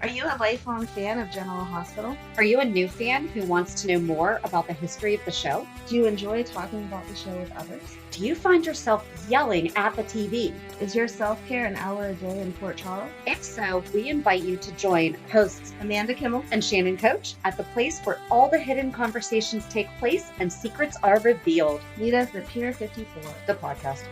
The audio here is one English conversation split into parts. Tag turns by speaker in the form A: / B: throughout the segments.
A: Are you a lifelong fan of General Hospital?
B: Are you a new fan who wants to know more about the history of the show?
A: Do you enjoy talking about the show with others?
B: Do you find yourself yelling at the TV?
A: Is your self-care an hour a day in Port Charles?
B: If so, we invite you to join hosts
A: Amanda
B: and Shannon Coach at the place where all the hidden conversations take place and secrets are revealed.
A: Meet us at Pier 54.
B: The podcast.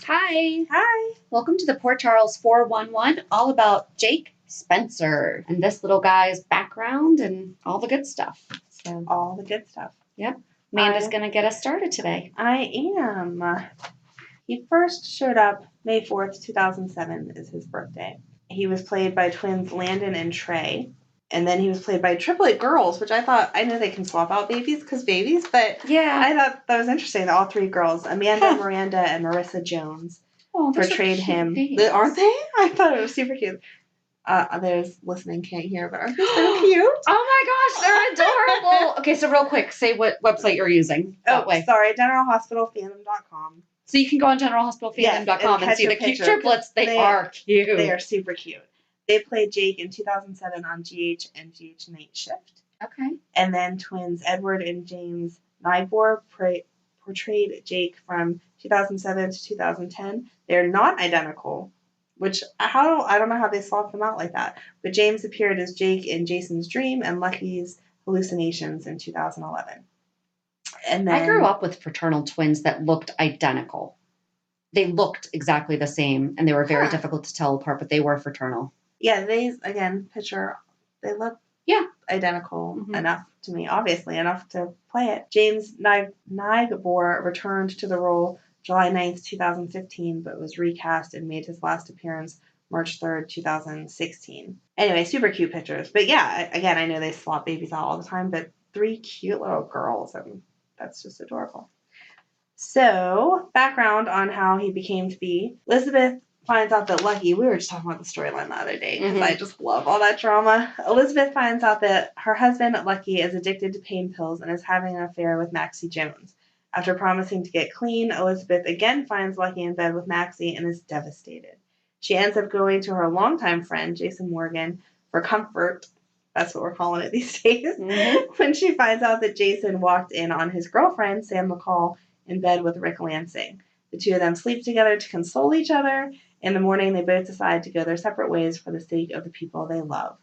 B: Hi.
A: Hi.
B: Welcome to the Port Charles 411, all about Jake Spencer and this little guy's background and all the good stuff.
A: So all the good stuff.
B: Yep. Amanda's going to get us started today.
A: I am. He first showed up May 4th, 2007 is his birthday. He was played by twins Landon and Trey. And then he was played by triplet girls, which I know they can swap out babies because babies, but yeah, I thought that was interesting that all three girls, Amanda, Miranda, and Marissa Jones, portrayed him. Aren't they? I thought it was super cute. Those listening can't hear, but aren't they so cute?
B: Oh my gosh, they're adorable. Okay, so real quick, say what website you're using.
A: Sorry, generalhospitalfandom.com.
B: So you can go on generalhospitalfandom.com and see the cute triplets. They are cute.
A: They are super cute. They played Jake in 2007 on GH and GH Night Shift.
B: Okay.
A: And then twins Edward and James Nybor portrayed Jake from 2007 to 2010. They're not identical, which I don't know how they swapped them out like that. But James appeared as Jake in Jason's Dream and Lucky's Hallucinations in 2011. And then
B: I grew up with fraternal twins that looked identical. They looked exactly the same, and they were very difficult to tell apart, but they were fraternal.
A: Yeah, they look identical enough to me, obviously, enough to play it. James Nybor returned to the role July 9th, 2015, but was recast and made his last appearance March 3rd, 2016. Anyway, super cute pictures. But yeah, again, I know they swap babies out all the time, but three cute little girls, and that's just adorable. So, background on how he became to be. Elizabeth finds out that Lucky, we were just talking about the storyline the other day because I just love all that drama. Elizabeth finds out that her husband, Lucky, is addicted to pain pills and is having an affair with Maxie Jones. After promising to get clean, Elizabeth again finds Lucky in bed with Maxie and is devastated. She ends up going to her longtime friend, Jason Morgan, for comfort. That's what we're calling it these days. When she finds out that Jason walked in on his girlfriend, Sam McCall, in bed with Rick Lansing. The two of them sleep together to console each other. In the morning, they both decide to go their separate ways for the sake of the people they love.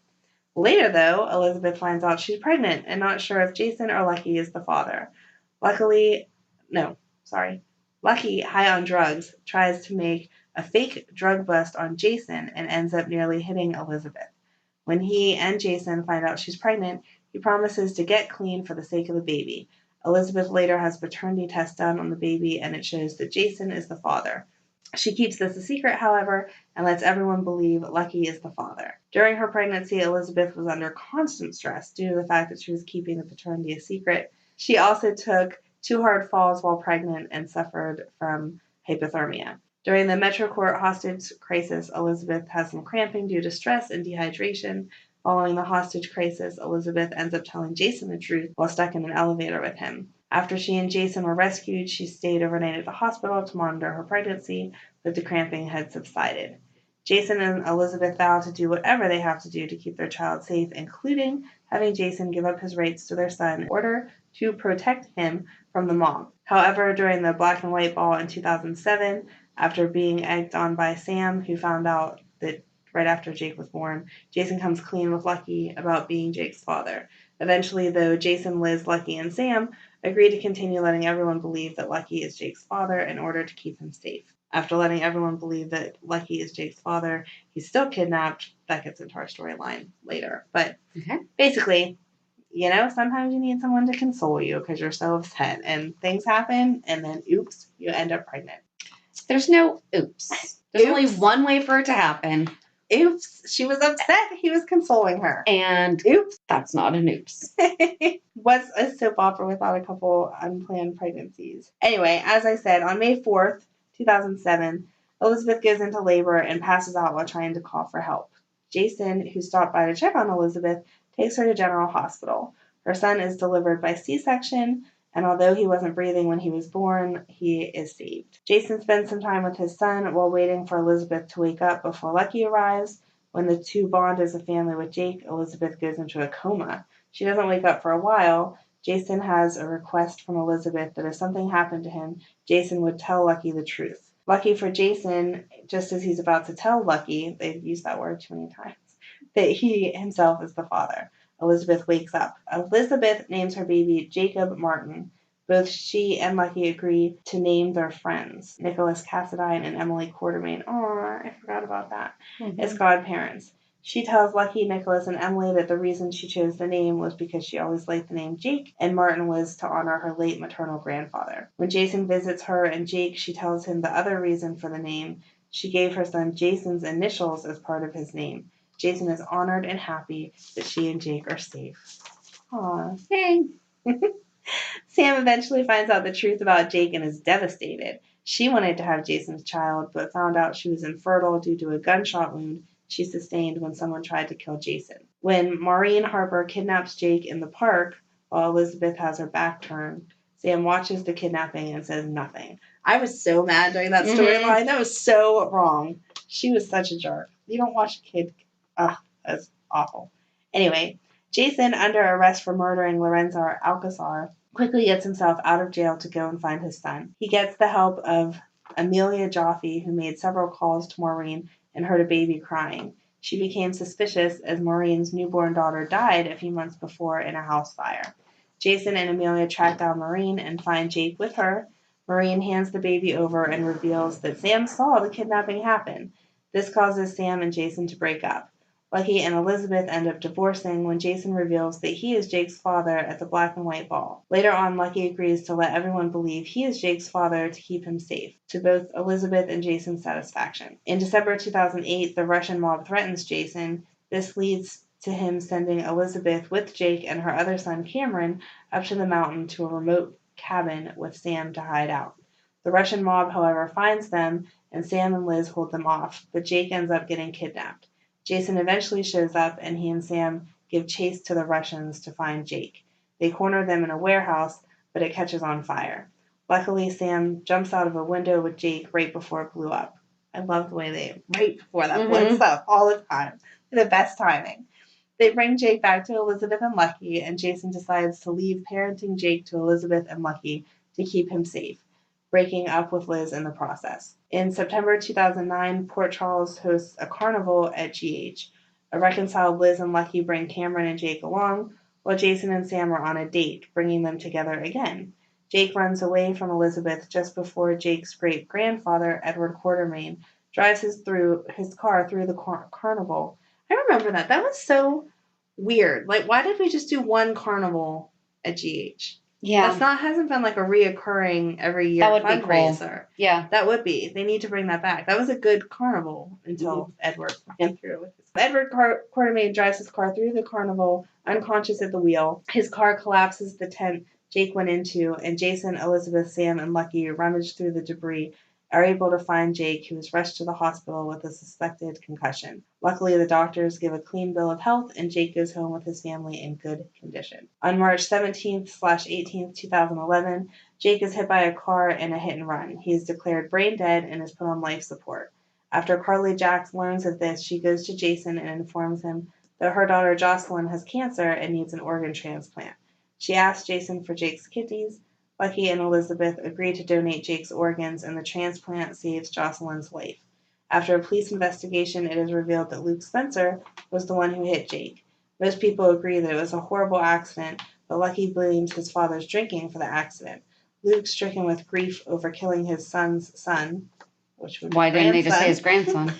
A: Later, though, Elizabeth finds out she's pregnant and not sure if Jason or Lucky is the father. Lucky, high on drugs, tries to make a fake drug bust on Jason and ends up nearly hitting Elizabeth. When he and Jason find out she's pregnant, he promises to get clean for the sake of the baby. Elizabeth later has paternity tests done on the baby, and it shows that Jason is the father. She keeps this a secret, however, and lets everyone believe Lucky is the father. During her pregnancy, Elizabeth was under constant stress due to the fact that she was keeping the paternity a secret. She also took 2 hard falls while pregnant and suffered from hypothermia. During the MetroCourt hostage crisis, Elizabeth has some cramping due to stress and dehydration. Following the hostage crisis, Elizabeth ends up telling Jason the truth while stuck in an elevator with him. After she and Jason were rescued, she stayed overnight at the hospital to monitor her pregnancy, but the cramping had subsided. Jason and Elizabeth vow to do whatever they have to do to keep their child safe, including having Jason give up his rights to their son in order to protect him from the mom. However, during the black and white ball in 2007, after being egged on by Sam, who found out that right after Jake was born, Jason comes clean with Lucky about being Jake's father. Eventually, though, Jason, Liz, Lucky, and Sam agree to continue letting everyone believe that Lucky is Jake's father in order to keep him safe. After letting everyone believe that Lucky is Jake's father, he's still kidnapped. That gets into our storyline later. But basically, sometimes you need someone to console you because you're so upset and things happen and then, oops, you end up pregnant.
B: There's no oops. There's only one way for it to happen.
A: Oops, she was upset. He was consoling her.
B: And oops, that's not an oops.
A: What's a soap opera without a couple unplanned pregnancies? Anyway, as I said, on May 4th, 2007, Elizabeth goes into labor and passes out while trying to call for help. Jason, who stopped by to check on Elizabeth, takes her to General Hospital. Her son is delivered by C-section, and although he wasn't breathing when he was born, he is saved. Jason spends some time with his son while waiting for Elizabeth to wake up before Lucky arrives. When the two bond as a family with Jake, Elizabeth goes into a coma. She doesn't wake up for a while. Jason has a request from Elizabeth that if something happened to him, Jason would tell Lucky the truth. Lucky for Jason, just as he's about to tell Lucky, they've used that word too many times, that he himself is the father. Elizabeth wakes up. Elizabeth names her baby Jacob Martin. Both she and Lucky agree to name their friends, Nicholas Cassadine and Emily Quartermain. Aw, I forgot about that. As godparents. She tells Lucky, Nicholas, and Emily that the reason she chose the name was because she always liked the name Jake, and Martin was to honor her late maternal grandfather. When Jason visits her and Jake, she tells him the other reason for the name. She gave her son Jason's initials as part of his name. Jason is honored and happy that she and Jake are safe. Aw.
B: Yay.
A: Sam eventually finds out the truth about Jake and is devastated. She wanted to have Jason's child, but found out she was infertile due to a gunshot wound she sustained when someone tried to kill Jason. When Maureen Harper kidnaps Jake in the park, while Elizabeth has her back turned, Sam watches the kidnapping and says nothing. I was so mad during that storyline. That was so wrong. She was such a jerk. You don't watch a kid. Ugh, that's awful. Anyway, Jason, under arrest for murdering Lorenzo Alcazar, quickly gets himself out of jail to go and find his son. He gets the help of Amelia Joffe, who made several calls to Maureen and heard a baby crying. She became suspicious as Maureen's newborn daughter died a few months before in a house fire. Jason and Amelia track down Maureen and find Jake with her. Maureen hands the baby over and reveals that Sam saw the kidnapping happen. This causes Sam and Jason to break up. Lucky and Elizabeth end up divorcing when Jason reveals that he is Jake's father at the black and white ball. Later on, Lucky agrees to let everyone believe he is Jake's father to keep him safe, to both Elizabeth and Jason's satisfaction. In December 2008, the Russian mob threatens Jason. This leads to him sending Elizabeth with Jake and her other son Cameron up to the mountain to a remote cabin with Sam to hide out. The Russian mob, however, finds them, and Sam and Liz hold them off, but Jake ends up getting kidnapped. Jason eventually shows up, and he and Sam give chase to the Russians to find Jake. They corner them in a warehouse, but it catches on fire. Luckily, Sam jumps out of a window with Jake right before it blew up. I love the way they, right before that blew up, all the time. The best timing. They bring Jake back to Elizabeth and Lucky, and Jason decides to leave parenting Jake to Elizabeth and Lucky to keep him safe, breaking up with Liz in the process. In September 2009, Port Charles hosts a carnival at GH. A reconciled Liz and Lucky bring Cameron and Jake along, while Jason and Sam are on a date, bringing them together again. Jake runs away from Elizabeth just before Jake's great-grandfather, Edward Quartermain, drives his car through the carnival. I remember that. That was so weird. Like, why did we just do one carnival at GH?
B: Yeah.
A: Hasn't been like a reoccurring every year fundraiser.
B: Cool. Yeah.
A: That would be. They need to bring that back. That was a good carnival until Edward ran through it. Edward Quartermain drives his car through the carnival, unconscious at the wheel. His car collapses the tent Jake went into, and Jason, Elizabeth, Sam, and Lucky rummage through the debris, are able to find Jake, who is rushed to the hospital with a suspected concussion. Luckily, the doctors give a clean bill of health, and Jake goes home with his family in good condition. On March 17th/18th, 2011, Jake is hit by a car in a hit and run. He is declared brain dead and is put on life support. After Carly Jacks learns of this, she goes to Jason and informs him that her daughter Jocelyn has cancer and needs an organ transplant. She asks Jason for Jake's kidneys. Lucky and Elizabeth agree to donate Jake's organs, and the transplant saves Jocelyn's life. After a police investigation, it is revealed that Luke Spencer was the one who hit Jake. Most people agree that it was a horrible accident, but Lucky blames his father's drinking for the accident. Luke, stricken with grief over killing his son's son, which would be
B: why didn't they just say his grandson?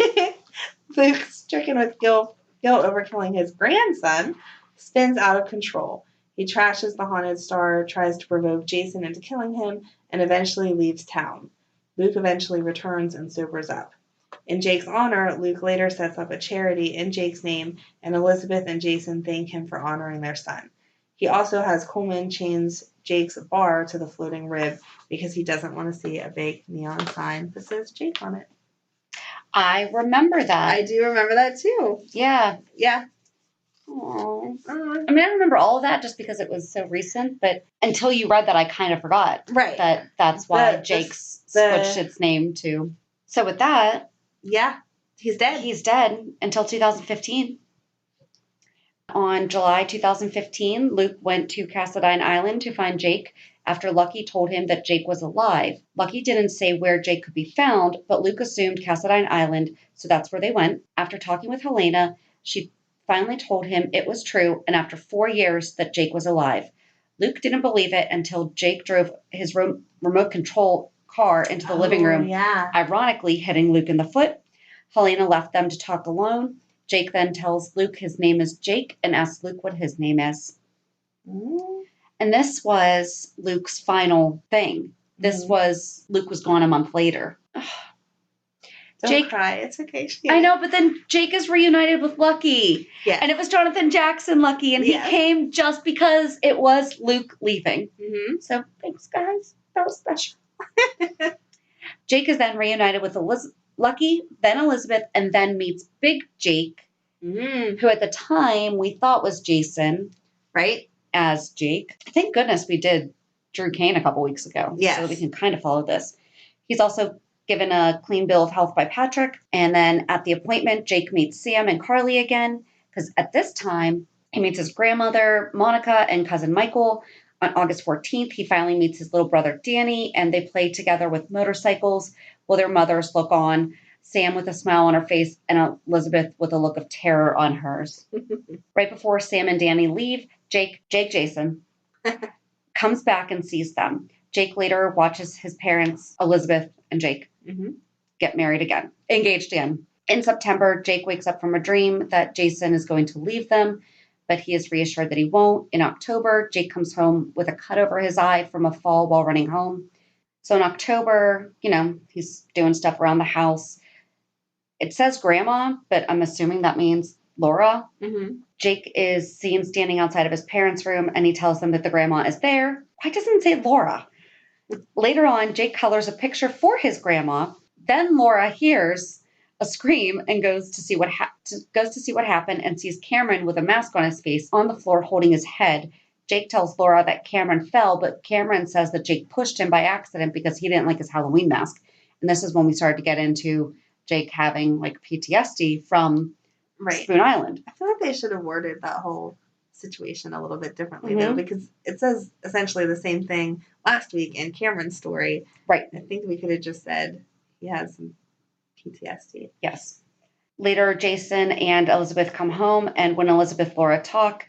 A: Luke, stricken with guilt over killing his grandson, spins out of control. He trashes the haunted star, tries to provoke Jason into killing him, and eventually leaves town. Luke eventually returns and sobers up. In Jake's honor, Luke later sets up a charity in Jake's name, and Elizabeth and Jason thank him for honoring their son. He also has Coleman chains Jake's bar to the floating rib because he doesn't want to see a big neon sign that says Jake on it.
B: I remember that.
A: I do remember that too.
B: Yeah.
A: Yeah.
B: Aww. I mean, I remember all of that just because it was so recent, but until you read that, I kind of forgot.
A: Right.
B: That's why Jake's switched its name to. So with that.
A: Yeah. He's dead.
B: He's dead until 2015. On July 2015, Luke went to Cassadine Island to find Jake after Lucky told him that Jake was alive. Lucky didn't say where Jake could be found, but Luke assumed Cassadine Island, so that's where they went. After talking with Helena, she finally told him it was true, and after 4 years that Jake was alive. Luke didn't believe it until Jake drove his remote control car into the living room, ironically hitting Luke in the foot. Helena left them to talk alone. Jake then tells Luke his name is Jake and asks Luke what his name is. And this was Luke's final thing. Luke was gone a month later.
A: Don't cry. It's okay.
B: I know, but then Jake is reunited with Lucky.
A: Yeah.
B: And it was Jonathan Jackson Lucky, and he came just because it was Luke leaving. So thanks, guys. That was special. Jake is then reunited with Lucky, then Elizabeth, and then meets Big Jake, who at the time we thought was Jason.
A: Right.
B: As Jake. Thank goodness we did Drew Kane a couple weeks ago.
A: Yes.
B: So we can kind of follow this. He's also given a clean bill of health by Patrick. And then at the appointment, Jake meets Sam and Carly again. Because at this time, he meets his grandmother, Monica, and cousin Michael. On August 14th, he finally meets his little brother, Danny, and they play together with motorcycles while their mothers look on. Sam with a smile on her face and Elizabeth with a look of terror on hers. Right before Sam and Danny leave, Jason, comes back and sees them. Jake later watches his parents, Elizabeth and Jake, get married again, engaged again. In September, Jake wakes up from a dream that Jason is going to leave them, but he is reassured that he won't. In October, Jake comes home with a cut over his eye from a fall while running home. So in October, he's doing stuff around the house. It says grandma, but I'm assuming that means Laura. Jake is seen standing outside of his parents' room, and he tells them that the grandma is there. Why doesn't it say Laura? Later on, Jake colors a picture for his grandma. Then Laura hears a scream and goes to see what happened and sees Cameron with a mask on his face on the floor holding his head. Jake tells Laura that Cameron fell, but Cameron says that Jake pushed him by accident because he didn't like his Halloween mask. And this is when we started to get into Jake having like PTSD from Spoon Island.
A: I feel like they should have worded that whole situation a little bit differently though, because it says essentially the same thing last week in Cameron's story.
B: Right.
A: I think we could have just said he has some PTSD.
B: Yes. Later, Jason and Elizabeth come home, and when Elizabeth and Laura talk,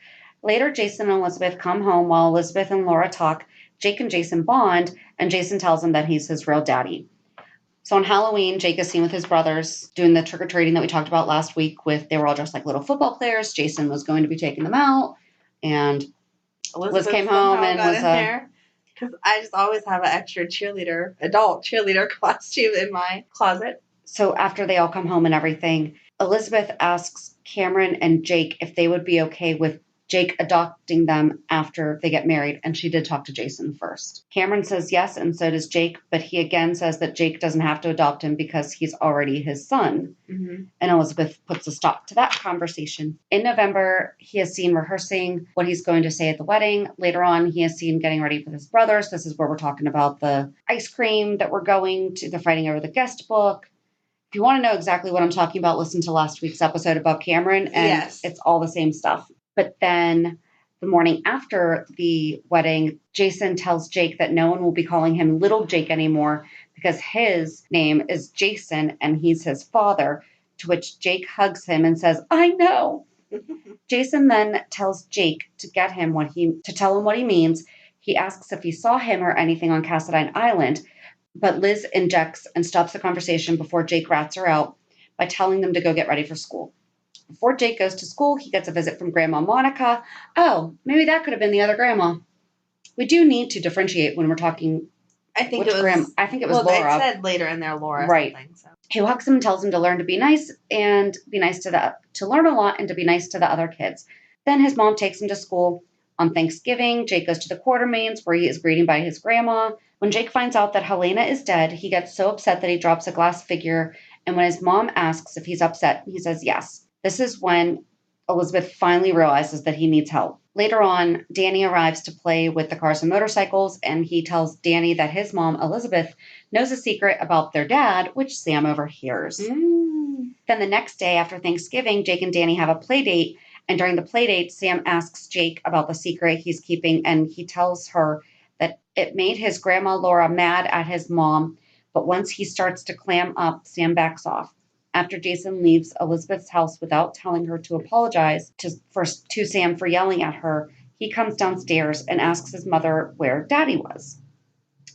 B: Jason and Elizabeth come home while Elizabeth and Laura talk. Jake and Jason bond, and Jason tells him that he's his real daddy. So on Halloween, Jake is seen with his brothers doing the trick-or-treating that we talked about last week they were all dressed like little football players. Jason was going to be taking them out, and Liz came home and was
A: there. Because I just always have an extra adult cheerleader costume in my closet.
B: So after they all come home and everything, Elizabeth asks Cameron and Jake if they would be okay with Jake adopting them after they get married, and she did talk to Jason first. Cameron says yes, and so does Jake, but he again says that Jake doesn't have to adopt him because he's already his son. And Elizabeth puts a stop to that conversation. In November, he is seen rehearsing what he's going to say at the wedding. Later on, he is seen getting ready with his brothers. This is where we're talking about the ice cream that we're going to, the fighting over the guest book. If you want to know exactly what I'm talking about, listen to last week's episode about Cameron, and it's all the same stuff. But then the morning after the wedding, Jason tells Jake that no one will be calling him Little Jake anymore because his name is Jason and he's his father, to which Jake hugs him and says, I know. Jason then tells Jake to tell him what he means. He asks if he saw him or anything on Cassadine Island, but Liz injects and stops the conversation before Jake rats her out by telling them to go get ready for school. Before Jake goes to school, he gets a visit from Grandma Monica. Oh, maybe that could have been the other grandma. We do need to differentiate when we're talking. I think it was Laura.
A: They said later in there Laura.
B: Right.
A: So.
B: He hugs him and tells him to learn to be nice and to learn a lot and to be nice to the other kids. Then his mom takes him to school. On Thanksgiving, Jake goes to the Quartermains where he is greeted by his grandma. When Jake finds out that Helena is dead, he gets so upset that he drops a glass figure. And when his mom asks if he's upset, he says yes. This is when Elizabeth finally realizes that he needs help. Later on, Danny arrives to play with the cars and motorcycles, and he tells Danny that his mom, Elizabeth, knows a secret about their dad, which Sam overhears. Then the next day after Thanksgiving, Jake and Danny have a play date. And during the play date, Sam asks Jake about the secret he's keeping. And he tells her that it made his grandma Laura mad at his mom. But once he starts to clam up, Sam backs off. After Jason leaves Elizabeth's house without telling her to apologize to Sam for yelling at her, he comes downstairs and asks his mother where Daddy was.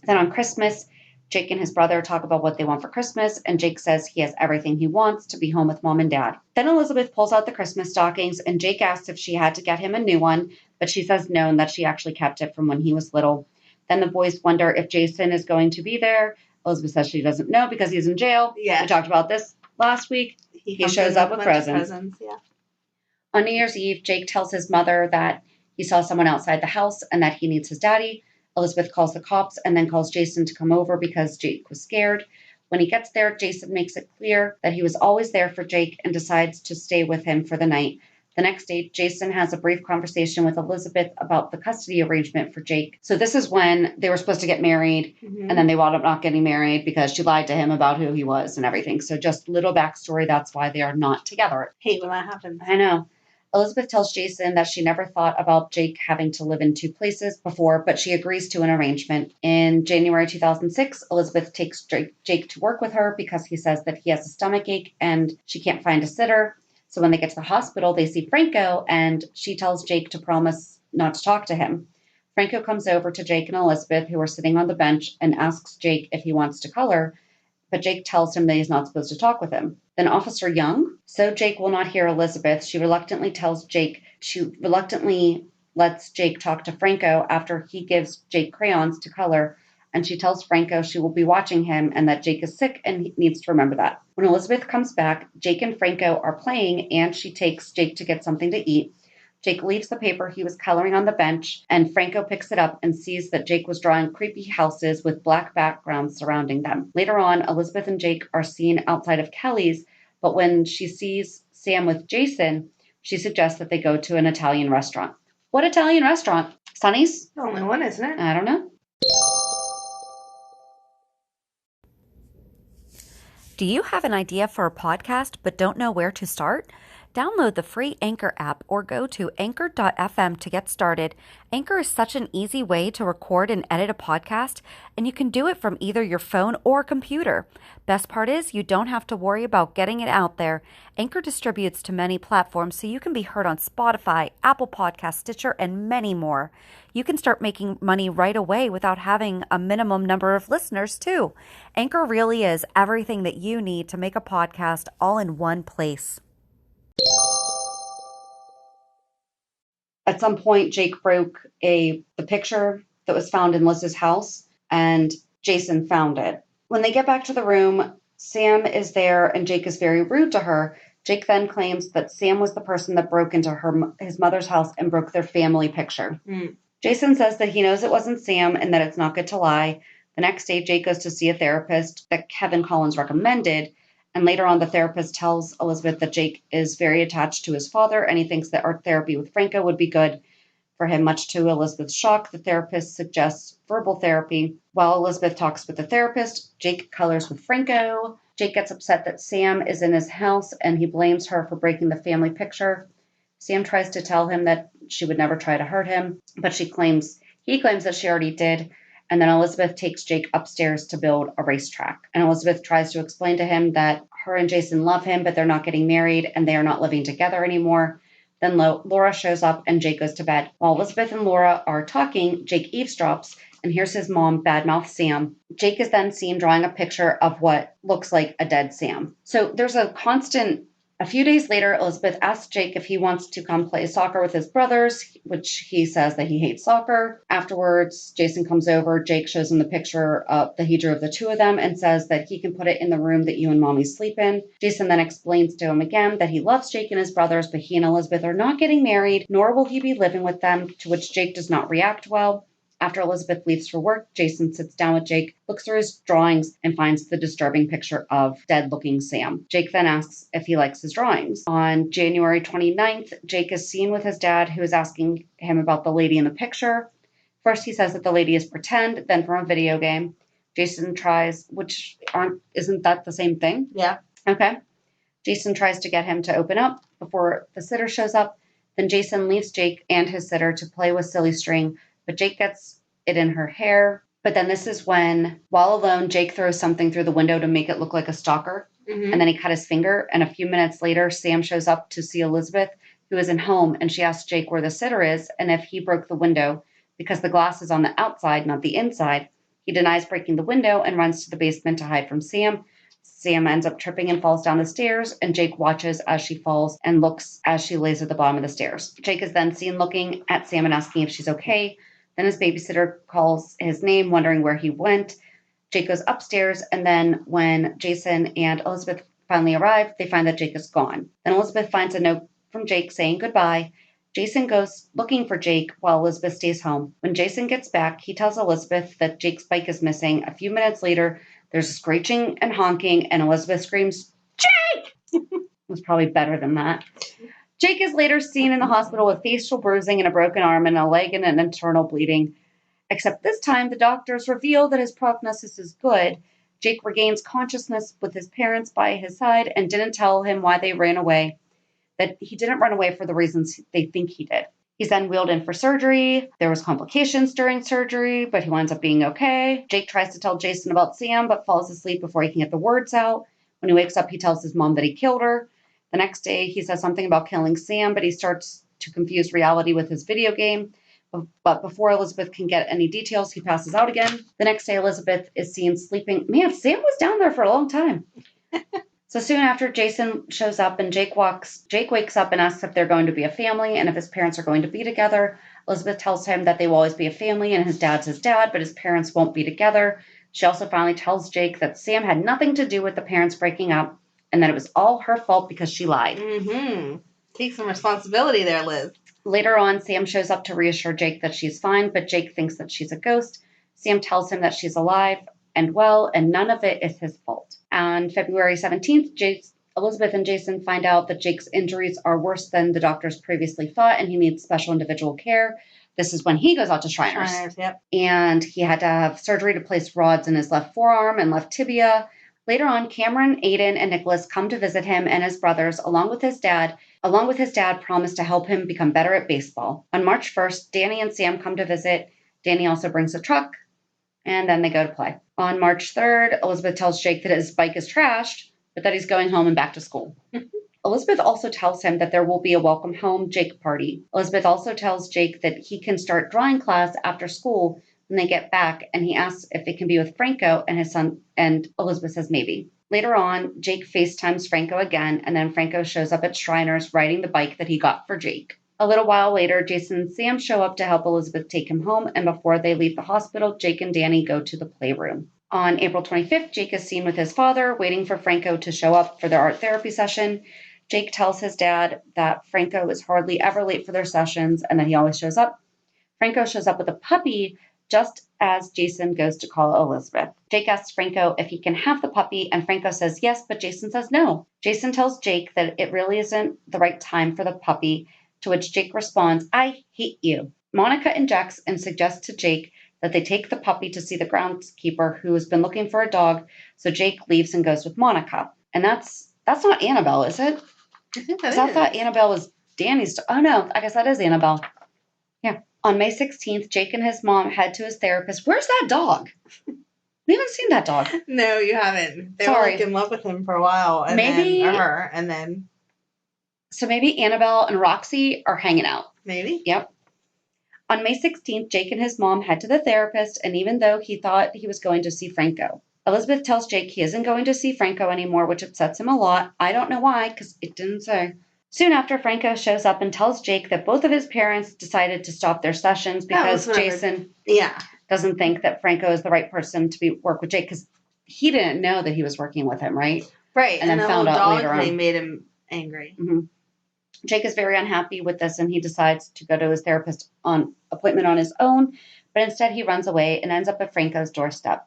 B: Then on Christmas, Jake and his brother talk about what they want for Christmas, and Jake says he has everything he wants to be home with Mom and Dad. Then Elizabeth pulls out the Christmas stockings, and Jake asks if she had to get him a new one, but she says no, and that she actually kept it from when he was little. Then the boys wonder if Jason is going to be there. Elizabeth says she doesn't know because he's in jail.
A: Yeah.
B: We talked about this last week. He shows up with presents.
A: Yeah.
B: On New Year's Eve, Jake tells his mother that he saw someone outside the house and that he needs his daddy. Elizabeth calls the cops and then calls Jason to come over because Jake was scared. When he gets there, Jason makes it clear that he was always there for Jake and decides to stay with him for the night. The next day, Jason has a brief conversation with Elizabeth about the custody arrangement for Jake. So this is when they were supposed to get married, and then they wound up not getting married because she lied to him about who he was and everything. So just little backstory, that's why they are not together.
A: Hate when that happens.
B: I know. Elizabeth tells Jason that she never thought about Jake having to live in two places before, but she agrees to an arrangement. In January 2006, Elizabeth takes Jake to work with her because he says that he has a stomach ache and she can't find a sitter. So when they get to the hospital, they see Franco, and she tells Jake to promise not to talk to him. Franco comes over to Jake and Elizabeth, who are sitting on the bench, and asks Jake if he wants to color, but Jake tells him that he's not supposed to talk with him. Then Officer Young, so Jake will not hear Elizabeth, she reluctantly lets Jake talk to Franco after he gives Jake crayons to color, and she tells Franco she will be watching him and that Jake is sick and he needs to remember that. When Elizabeth comes back, Jake and Franco are playing, and she takes Jake to get something to eat. Jake leaves the paper he was coloring on the bench, and Franco picks it up and sees that Jake was drawing creepy houses with black backgrounds surrounding them. Later on, Elizabeth and Jake are seen outside of Kelly's, but when she sees Sam with Jason, she suggests that they go to an Italian restaurant. What Italian restaurant? Sonny's?
A: The only one, isn't it?
B: I don't know.
C: Do you have an idea for a podcast but don't know where to start? Download the free Anchor app or go to anchor.fm to get started. Anchor is such an easy way to record and edit a podcast, and you can do it from either your phone or computer. Best part is you don't have to worry about getting it out there. Anchor distributes to many platforms, so you can be heard on Spotify, Apple Podcasts, Stitcher, and many more. You can start making money right away without having a minimum number of listeners, too. Anchor really is everything that you need to make a podcast all in one place.
B: At some point, Jake broke the picture that was found in Liz's house, and Jason found it. When they get back to the room, Sam is there, and Jake is very rude to her. Jake then claims that Sam was the person that broke into his mother's house and broke their family picture. Jason says that he knows it wasn't Sam and that it's not good to lie. The next day, Jake goes to see a therapist that Kevin Collins recommended. And later on, the therapist tells Elizabeth that Jake is very attached to his father, and he thinks that art therapy with Franco would be good for him. Much to Elizabeth's shock, the therapist suggests verbal therapy. While Elizabeth talks with the therapist, Jake colors with Franco. Jake gets upset that Sam is in his house, and he blames her for breaking the family picture. Sam tries to tell him that she would never try to hurt him, but he claims that she already did. And then Elizabeth takes Jake upstairs to build a racetrack. And Elizabeth tries to explain to him that her and Jason love him, but they're not getting married and they are not living together anymore. Then Laura shows up and Jake goes to bed. While Elizabeth and Laura are talking, Jake eavesdrops and hears his mom badmouth Sam. Jake is then seen drawing a picture of what looks like a dead Sam. So there's a few days later, Elizabeth asks Jake if he wants to come play soccer with his brothers, which he says that he hates soccer. Afterwards, Jason comes over. Jake shows him the picture that he drew of the two of them and says that he can put it in the room that you and Mommy sleep in. Jason then explains to him again that he loves Jake and his brothers, but he and Elizabeth are not getting married, nor will he be living with them, to which Jake does not react well. After Elizabeth leaves for work, Jason sits down with Jake, looks through his drawings, and finds the disturbing picture of dead-looking Sam. Jake then asks if he likes his drawings. On January 29th, Jake is seen with his dad, who is asking him about the lady in the picture. First, he says that the lady is pretend, then from a video game. Jason tries, isn't that the same thing?
A: Yeah.
B: Okay. Jason tries to get him to open up before the sitter shows up. Then Jason leaves Jake and his sitter to play with silly string, but Jake gets it in her hair. But then this is when, while alone, Jake throws something through the window to make it look like a stalker. And then he cut his finger. And a few minutes later, Sam shows up to see Elizabeth, who isn't home. And she asks Jake where the sitter is and if he broke the window because the glass is on the outside, not the inside. He denies breaking the window and runs to the basement to hide from Sam. Sam ends up tripping and falls down the stairs, and Jake watches as she falls and looks as she lays at the bottom of the stairs. Jake is then seen looking at Sam and asking if she's okay. Then his babysitter calls his name, wondering where he went. Jake goes upstairs, and then when Jason and Elizabeth finally arrive, they find that Jake is gone. Then Elizabeth finds a note from Jake saying goodbye. Jason goes looking for Jake while Elizabeth stays home. When Jason gets back, he tells Elizabeth that Jake's bike is missing. A few minutes later, there's screeching and honking, and Elizabeth screams, "Jake!" It was probably better than that. Jake is later seen in the hospital with facial bruising and a broken arm and a leg and an internal bleeding. Except this time, the doctors reveal that his prognosis is good. Jake regains consciousness with his parents by his side and didn't tell him why they ran away, that he didn't run away for the reasons they think he did. He's then wheeled in for surgery. There was complications during surgery, but he winds up being okay. Jake tries to tell Jason about Sam, but falls asleep before he can get the words out. When he wakes up, he tells his mom that he killed her. The next day, he says something about killing Sam, but he starts to confuse reality with his video game. But before Elizabeth can get any details, he passes out again. The next day, Elizabeth is seen sleeping. Man, Sam was down there for a long time. So soon after, Jason shows up and Jake wakes up and asks if they're going to be a family and if his parents are going to be together. Elizabeth tells him that they will always be a family and his dad's his dad, but his parents won't be together. She also finally tells Jake that Sam had nothing to do with the parents breaking up and that it was all her fault because she lied.
A: Take some responsibility there, Liz.
B: Later on, Sam shows up to reassure Jake that she's fine, but Jake thinks that she's a ghost. Sam tells him that she's alive and well, and none of it is his fault. On February 17th, Elizabeth and Jason find out that Jake's injuries are worse than the doctors previously thought, and he needs special individual care. This is when he goes out to Shriners.
A: Yep.
B: And he had to have surgery to place rods in his left forearm and left tibia. Later on, Cameron, Aiden, and Nicholas come to visit him and his brothers, along with his dad, promise to help him become better at baseball. On March 1st, Danny and Sam come to visit. Danny also brings a truck, and then they go to play. On March 3rd, Elizabeth tells Jake that his bike is trashed, but that he's going home and back to school. Elizabeth also tells him that there will be a welcome home Jake party. Elizabeth also tells Jake that he can start drawing class after school when they get back, and he asks if it can be with Franco and his son, and Elizabeth says maybe. Later on, Jake FaceTimes Franco again, and then Franco shows up at Shriners riding the bike that he got for Jake. A little while later, Jason and Sam show up to help Elizabeth take him home, and before they leave the hospital, Jake and Danny go to the playroom. On April 25th, Jake is seen with his father, waiting for Franco to show up for their art therapy session. Jake tells his dad that Franco is hardly ever late for their sessions and that he always shows up. Franco shows up with a puppy just as Jason goes to call Elizabeth. Jake asks Franco if he can have the puppy, and Franco says yes, but Jason says no. Jason tells Jake that it really isn't the right time for the puppy, to which Jake responds, "I hate you." Monica injects and suggests to Jake that they take the puppy to see the groundskeeper who has been looking for a dog, so Jake leaves and goes with Monica. And that's not Annabelle, is it?
A: I think that is.
B: I thought Annabelle was Danny's. Oh, no, I guess that is Annabelle. Yeah. On May 16th, Jake and his mom head to his therapist. Where's that dog? We haven't seen that dog.
A: No, you haven't. They were
B: Sorry.
A: like in love with him for a while. And
B: Maybe-
A: then, or her, and then
B: So maybe Annabelle and Roxy are hanging out.
A: maybe.
B: Yep. On May 16th, Jake and his mom head to the therapist, and even though he thought he was going to see Franco, Elizabeth tells Jake he isn't going to see Franco anymore, which upsets him a lot. I don't know why, because it didn't say. Soon after, Franco shows up and tells Jake that both of his parents decided to stop their sessions because Jason
A: Yeah.
B: doesn't think that Franco is the right person to work with Jake, because he didn't know that he was working with him, right?
A: Right.
B: And then
A: the
B: found
A: whole
B: out
A: dog
B: later on.
A: thing made him angry.
B: Mm-hmm. Jake is very unhappy with this, and he decides to go to his therapist on appointment on his own, but instead he runs away and ends up at Franco's doorstep.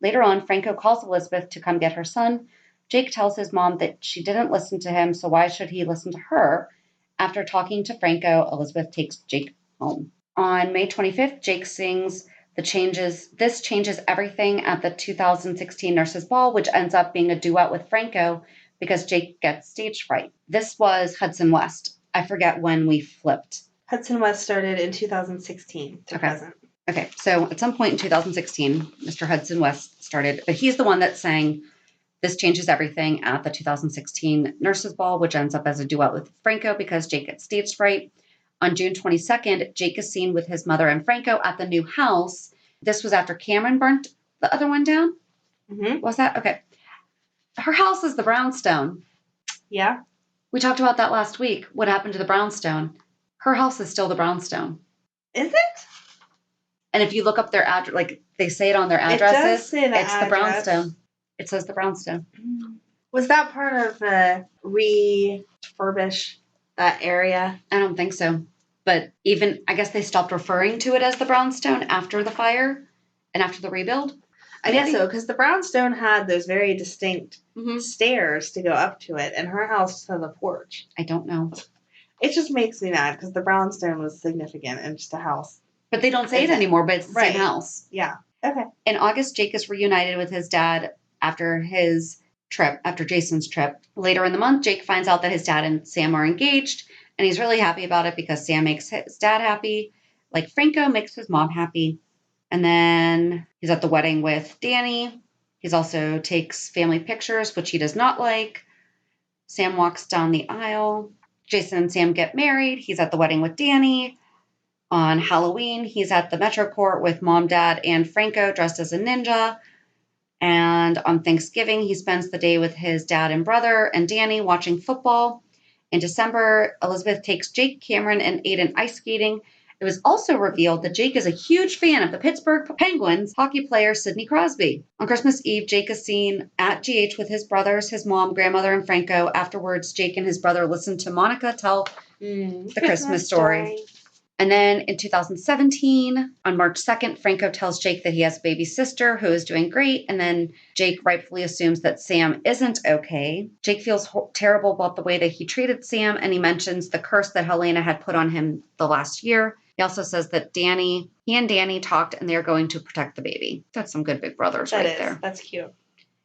B: Later on, Franco calls Elizabeth to come get her son. Jake tells his mom that she didn't listen to him, so why should he listen to her? After talking to Franco, Elizabeth takes Jake home. On May 25th, Jake sings This Changes Everything at the 2016 Nurses Ball, which ends up being a duet with Franco, because Jake gets stage fright. This was Hudson West. I forget when we flipped.
A: Hudson West started in 2016 to present.
B: Okay, so at some point in 2016, Mr. Hudson West started, but he's the one that's saying this changes everything at the 2016 Nurses Ball, which ends up as a duet with Franco because Jake gets stage fright. On June 22nd, Jake is seen with his mother and Franco at the new house. This was after Cameron burnt the other one down?
A: Mm-hmm.
B: Was that? Okay. Her house is the brownstone.
A: Yeah.
B: We talked about that last week. What happened to the brownstone? Her house is still the brownstone.
A: Is it?
B: And if you look up their address, like they say it on their addresses,
A: It does say the
B: it's
A: address.
B: the brownstone. It says the brownstone.
A: Was that part of the refurbish that area?
B: I don't think so. But even, I guess they stopped referring to it as the brownstone after the fire and after the rebuild.
A: I guess so, because the brownstone had those very distinct stairs to go up to it, and her house has a porch.
B: I don't know.
A: It just makes me mad, because the brownstone was significant and just a house.
B: But they don't say it anymore, but it's the
A: Right.
B: same house.
A: Yeah. Okay.
B: In August, Jake is reunited with his dad after his trip, after Jason's trip. Later in the month, Jake finds out that his dad and Sam are engaged, and he's really happy about it because Sam makes his dad happy, like Franco makes his mom happy. And then he's at the wedding with Danny. He's also takes family pictures, which he does not like. Sam walks down the aisle. Jason and Sam get married. He's at the wedding with Danny. On Halloween, he's at the Metro Court with Mom, Dad, and Franco dressed as a ninja. And on Thanksgiving, he spends the day with his dad and brother and Danny watching football. In December, Elizabeth takes Jake, Cameron, and Aiden ice skating. It was also revealed that Jake is a huge fan of the Pittsburgh Penguins hockey player Sidney Crosby. On Christmas Eve, Jake is seen at GH with his brothers, his mom, grandmother, and Franco. Afterwards, Jake and his brother listen to Monica tell the Christmas story. And then in 2017, on March 2nd, Franco tells Jake that he has a baby sister who is doing great. And then Jake rightfully assumes that Sam isn't okay. Jake feels terrible about the way that he treated Sam, and he mentions the curse that Helena had put on him the last year. He also says that he and Danny talked and they're going to protect the baby. That's some good big brothers right there.
A: That's cute.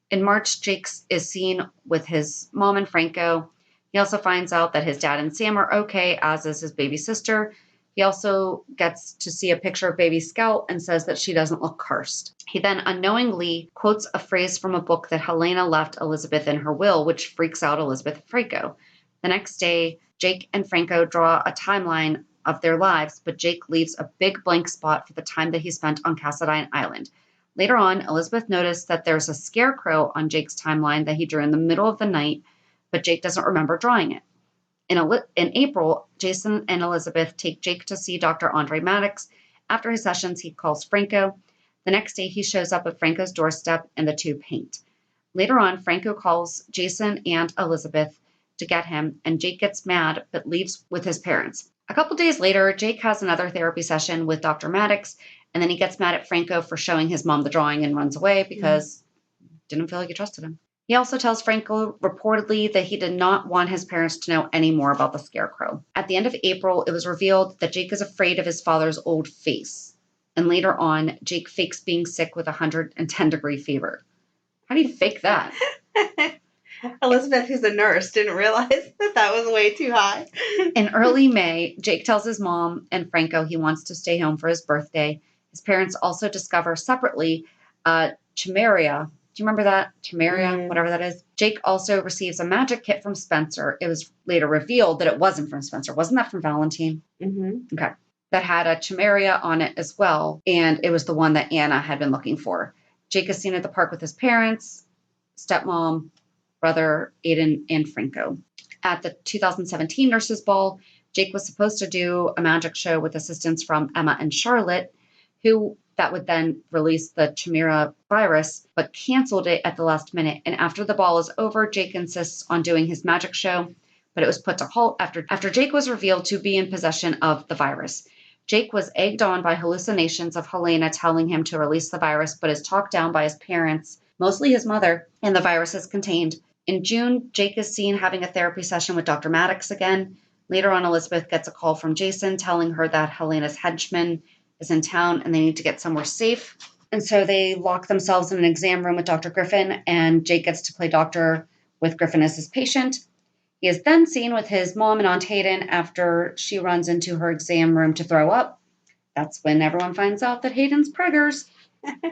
B: In March, Jake is seen with his mom and Franco. He also finds out that his dad and Sam are okay, as is his baby sister. He also gets to see a picture of baby Scout and says that she doesn't look cursed. He then unknowingly quotes a phrase from a book that Helena left Elizabeth in her will, which freaks out Elizabeth and Franco. The next day, Jake and Franco draw a timeline of their lives, but Jake leaves a big blank spot for the time that he spent on Cassadine Island. Later on, Elizabeth noticed that there's a scarecrow on Jake's timeline that he drew in the middle of the night, but Jake doesn't remember drawing it. In April, Jason and Elizabeth take Jake to see Dr. Andre Maddox. After his sessions, he calls Franco. The next day, he shows up at Franco's doorstep and the two paint. Later on, Franco calls Jason and Elizabeth to get him, and Jake gets mad but leaves with his parents. A couple days later, Jake has another therapy session with Dr. Maddox, and then he gets mad at Franco for showing his mom the drawing and runs away because didn't feel like he trusted him. He also tells Franco reportedly that he did not want his parents to know any more about the scarecrow. At the end of April, it was revealed that Jake is afraid of his father's old face. And later on, Jake fakes being sick with 110-degree fever. How do you fake that?
A: Elizabeth, who's a nurse, didn't realize that was way too high.
B: In early May, Jake tells his mom and Franco he wants to stay home for his birthday. His parents also discover separately chimeria. Do you remember that? Chimeria, whatever that is. Jake also receives a magic kit from Spencer. It was later revealed that it wasn't from Spencer. Wasn't that from Valentine?
A: Mm-hmm.
B: Okay. That had a chimeria on it as well. And it was the one that Anna had been looking for. Jake is seen at the park with his parents, stepmom, brother, Aiden, and Franco. At the 2017 Nurses Ball, Jake was supposed to do a magic show with assistance from Emma and Charlotte, who that would then release the Chimera virus, but canceled it at the last minute. And after the ball is over, Jake insists on doing his magic show, but it was put to halt after Jake was revealed to be in possession of the virus. Jake was egged on by hallucinations of Helena telling him to release the virus, but is talked down by his parents, mostly his mother, and the virus is contained. In June, Jake is seen having a therapy session with Dr. Maddox again. Later on, Elizabeth gets a call from Jason telling her that Helena's henchman is in town and they need to get somewhere safe. And so they lock themselves in an exam room with Dr. Griffin, and Jake gets to play doctor with Griffin as his patient. He is then seen with his mom and Aunt Hayden after she runs into her exam room to throw up. That's when everyone finds out that Hayden's preggers.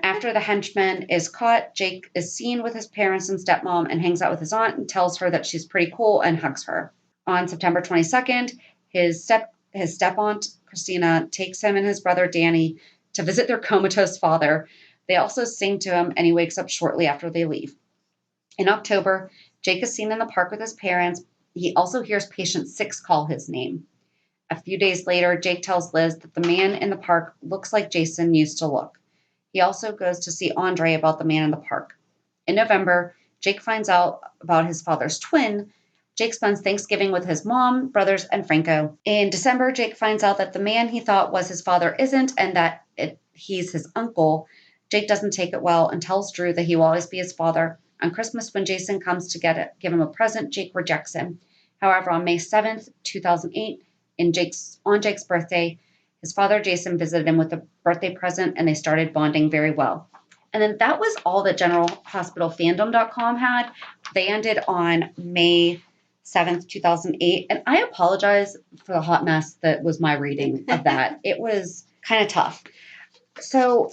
B: After the henchman is caught, Jake is seen with his parents and stepmom and hangs out with his aunt and tells her that she's pretty cool and hugs her. On September 22nd, his step-aunt, Christina, takes him and his brother, Danny, to visit their comatose father. They also sing to him, and he wakes up shortly after they leave. In October, Jake is seen in the park with his parents. He also hears patient 6 call his name. A few days later, Jake tells Liz that the man in the park looks like Jason used to look. He also goes to see Andre about the man in the park. In November, Jake finds out about his father's twin. Jake spends Thanksgiving with his mom, brothers, and Franco. In December, Jake finds out that the man he thought was his father isn't, and that he's his uncle. Jake doesn't take it well and tells Drew that he will always be his father. On Christmas, when Jason comes to give him a present, Jake rejects him. However, on May 7th, 2008, on Jake's birthday, his father, Jason, visited him with a birthday present, and they started bonding very well. And then that was all that GeneralHospitalFandom.com had. They ended on May 7th, 2008. And I apologize for the hot mess that was my reading of that. It was kind of tough. So,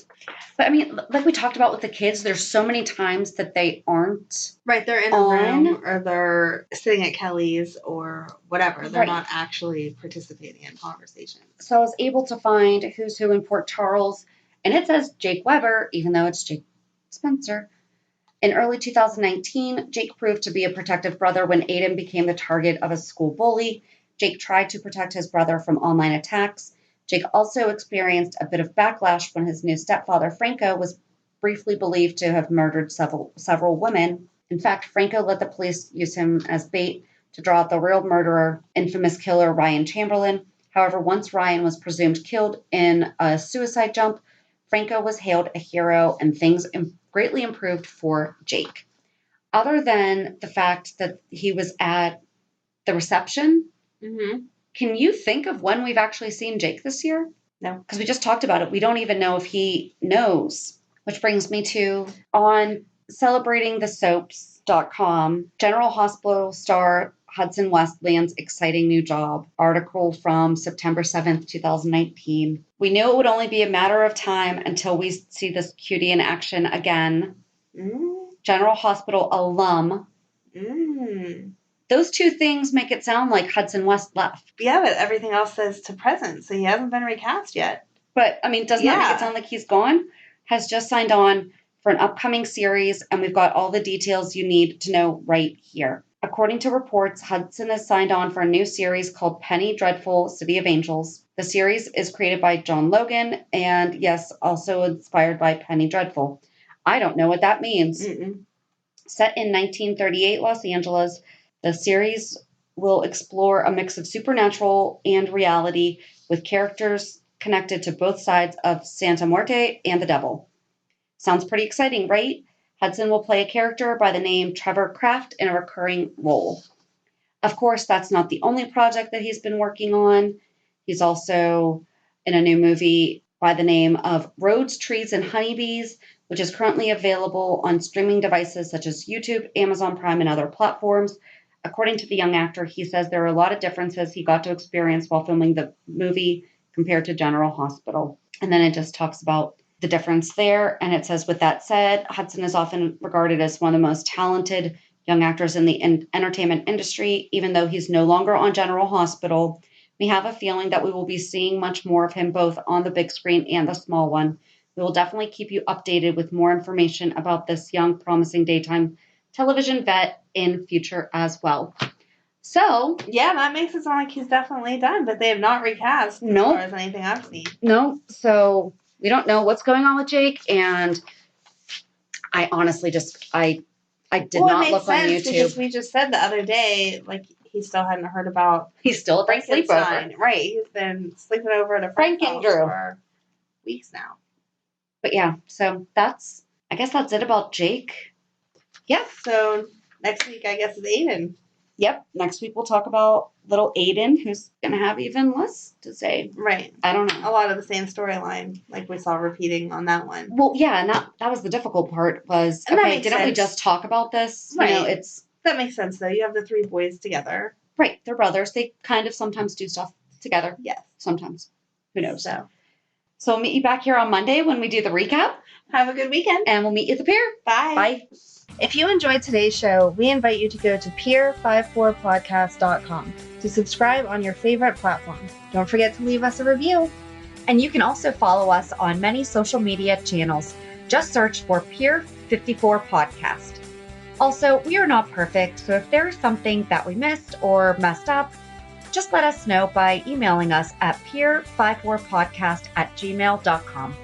B: but I mean, like we talked about with the kids, there's so many times that they aren't
A: Right, they're in a room or they're sitting at Kelly's or whatever. They're not actually participating in conversation.
B: So I was able to find who's who in Port Charles, and it says Jake Weber, even though it's Jake Spencer. In early 2019, Jake proved to be a protective brother when Aiden became the target of a school bully. Jake tried to protect his brother from online attacks. Jake also experienced a bit of backlash when his new stepfather, Franco, was briefly believed to have murdered several women. In fact, Franco let the police use him as bait to draw out the real murderer, infamous killer Ryan Chamberlain. However, once Ryan was presumed killed in a suicide jump, Franco was hailed a hero and things greatly improved for Jake. Other than the fact that he was at the reception, can you think of when we've actually seen Jake this year?
A: No.
B: Because we just talked about it. We don't even know if he knows. Which brings me to, on celebratingthesoaps.com, General Hospital star Hudson West lands exciting new job. Article from September 7th, 2019. We knew it would only be a matter of time until we see this cutie in action again. General Hospital alum. Those two things make it sound like Hudson West left.
A: Yeah, but everything else says to present, so he hasn't been recast yet.
B: But, I mean, doesn't that make it sound like he's gone? Has just signed on for an upcoming series, and we've got all the details you need to know right here. According to reports, Hudson has signed on for a new series called Penny Dreadful City of Angels. The series is created by John Logan, and yes, also inspired by Penny Dreadful. I don't know what that means. Set in 1938 Los Angeles, the series will explore a mix of supernatural and reality with characters connected to both sides of Santa Muerte and the devil. Sounds pretty exciting, right? Hudson will play a character by the name Trevor Kraft in a recurring role. Of course, that's not the only project that he's been working on. He's also in a new movie by the name of Roads, Trees, and Honeybees, which is currently available on streaming devices such as YouTube, Amazon Prime, and other platforms. According to the young actor, he says there are a lot of differences he got to experience while filming the movie compared to General Hospital. And then it just talks about the difference there. And it says, with that said, Hudson is often regarded as one of the most talented young actors in the entertainment industry. Even though he's no longer on General Hospital, we have a feeling that we will be seeing much more of him both on the big screen and the small one. We will definitely keep you updated with more information about this young, promising daytime television vet in future as well. So,
A: yeah, that makes it sound like he's definitely done, but they have not recast as far as anything I've seen.
B: No, so we don't know what's going on with Jake, and I honestly just, I did not look on YouTube.
A: Because we just said the other day, like, he still hadn't heard about...
B: He's still at that sleepover.
A: Right, he's been sleeping over at a friend's house for weeks now.
B: But yeah, so I guess that's it about Jake.
A: Yep, so next week, I guess, is Aiden.
B: Yep, next week we'll talk about little Aiden, who's going to have even less to say.
A: Right.
B: I don't know.
A: A lot of the same storyline, like we saw repeating on that one.
B: Well, yeah, and that was the difficult part was, okay, didn't we just talk about this?
A: Right.
B: You know, it's...
A: That makes sense, though. You have the 3 boys together.
B: Right. They're brothers. They kind of sometimes do stuff together.
A: Yes.
B: Sometimes. Who knows?
A: So
B: I'll meet you back here on Monday when we do the recap.
A: have a good weekend.
B: And we'll meet you at the pier.
A: Bye.
B: Bye.
A: If you enjoyed today's show, we invite you to go to pier54podcast.com to subscribe on your favorite platform. Don't forget to leave us a review.
C: And you can also follow us on many social media channels. Just search for Pier 54 Podcast. Also, we are not perfect, so if there is something that we missed or messed up, just let us know by emailing us at pier54podcast@gmail.com.